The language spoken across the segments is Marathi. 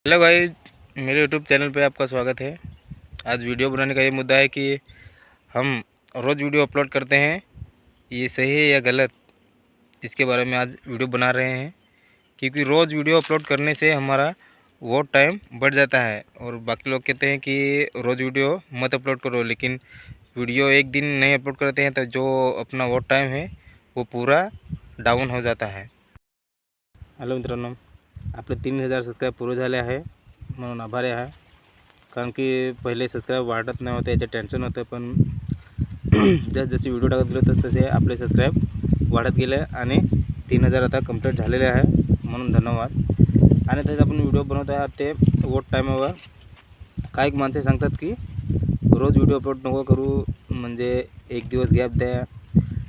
हेलो भाई, मेरे यूट्यूब चैनल पे आपका स्वागत है। आज वीडियो बनाने का ये मुद्दा है कि हम रोज़ वीडियो अपलोड करते हैं, ये सही है या गलत, इसके बारे में आज वीडियो बना रहे हैं। क्योंकि रोज़ वीडियो अपलोड करने से हमारा वॉच टाइम बढ़ जाता है और बाकी लोग कहते हैं कि रोज़ वीडियो मत अपलोड करो, लेकिन वीडियो एक दिन नहीं अपलोड करते हैं तो जो अपना वॉच टाइम है वो पूरा डाऊन हो जाता है। हॅलो मित्रांनो, आपले 3000 सबस्क्राईब पूर्ण झाले आहे, म्हणून आभारी आहे. कारण की पहिले सबस्क्राईब वाढत नव्हते, याचे टेन्शन होतं. पण जसे व्हिडिओ टाकत गेलो तसे आपले सबस्क्राईब वाढत गेले आणि 3000 आता कंप्लीट झालेले आहे, म्हणून धन्यवाद. आणि तसेच आपण व्हिडिओ बनवत आहात ते वॉच टाईमवर. काही माणसे सांगतात की रोज व्हिडिओ अपलोड नको करू, म्हणजे एक दिवस गॅप द्या.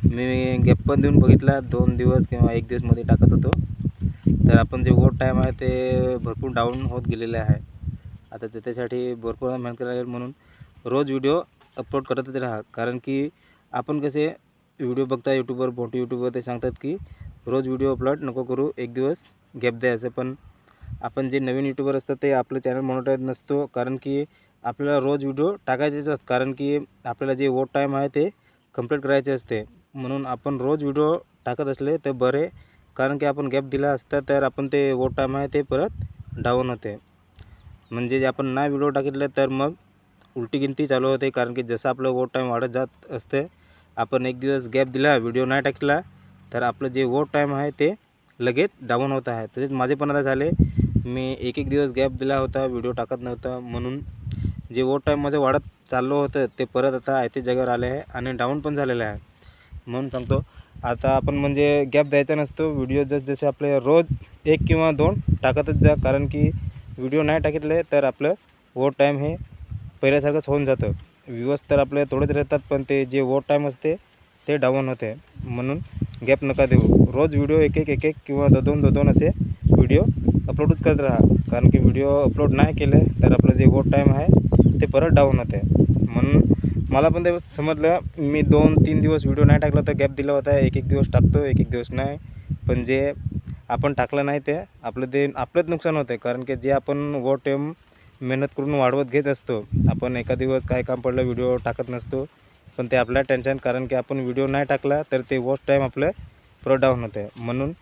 मी गॅप पण देऊन बघितला, 2 दिवस किंवा 1 दिवसमध्ये टाकत होतो. तर आपण जे वॉच टाईम आहे ते भरपूर डाऊन होत गेलेले आहे. आता त्याच्यासाठी भरपूर मेहनत करावी लागेल, म्हणून रोज व्हिडिओ अपलोड करतच राहा. कारण की आपण कसे व्हिडिओ बघता यूट्यूबवर, मोठे यूट्यूबवर ते सांगतात की रोज व्हिडिओ अपलोड नको करू, एक दिवस गॅप द्यायचं. पण आपण जे नवीन यूट्यूबर असतात ते आपलं चॅनल मॉनिटाईज नसतो, कारण की आपल्याला रोज व्हिडिओ टाकायचेच असतात. कारण की आपल्याला जे वॉच टाईम आहे ते कंप्लीट करायचे असते, म्हणून आपण रोज व्हिडिओ टाकत असले तर बरे. कारण की आपण गॅप दिला असता तर आपण ते वॉच टाईम आहे ते परत डाऊन होते. म्हणजे जे आपण नाही व्हिडिओ टाकितले तर मग उलटी गिनती चालू होते. कारण की जसं आपलं वॉच टाईम वाढत जात असते, आपण एक दिवस गॅप दिला, व्हिडिओ नाही टाकला, तर आपलं जे वॉच टाईम आहे ते लगेच डाऊन होत आहे. तसेच माझे पण आता झाले, मी एक दिवस गॅप दिला होता, व्हिडिओ टाकत नव्हता, म्हणून जे वॉच टाईम माझं वाढत चाललं होतं ते परत आता आहे ते जागेवर आले आहे आणि डाऊन पण झालेलं आहे. म्हणून सांगतो, आता आपण म्हणजे गॅप द्यायचा नसतो. व्हिडिओ जसे आपले रोज 1 किंवा 2 टाकतच जा. कारण की व्हिडिओ नाही टाकितले तर आपलं वॉच टाईम हे पहिल्यासारखंच होऊन जातं. व्ह्यूअर्स तर आपले थोडेच राहतात, पण ते जे वॉच टाईम असते ते डाऊन होते. म्हणून गॅप नका देऊ. रोज व्हिडिओ एक किंवा 2 असे व्हिडिओ अपलोडच करत राहा. कारण की व्हिडिओ अपलोड नाही केले तर आपलं जे वॉच टाईम आहे ते परत डाऊन होते. म्हणून मला पण ते समजलं, मी 2-3 दिवस व्हिडिओ नाही टाकला तर गॅप दिला होता. एक दिवस टाकतो, एक दिवस नाही. पण जे आपण टाकलं नाही ते आपलंच नुकसान होतं. कारण की जे आपण वॉच टाईम मेहनत करून वाढवत घेत असतो, आपण एका दिवस काय काम पडलं व्हिडिओ टाकत नसतो, पण ते आपल्या टेन्शन. कारण की आपण व्हिडिओ नाही टाकला तर ते वॉच टाईम आपलं परत डाऊन होते. म्हणून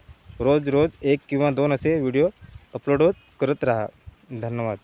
रोज 1 किंवा 2 असे व्हिडिओ अपलोड करत राहा. धन्यवाद.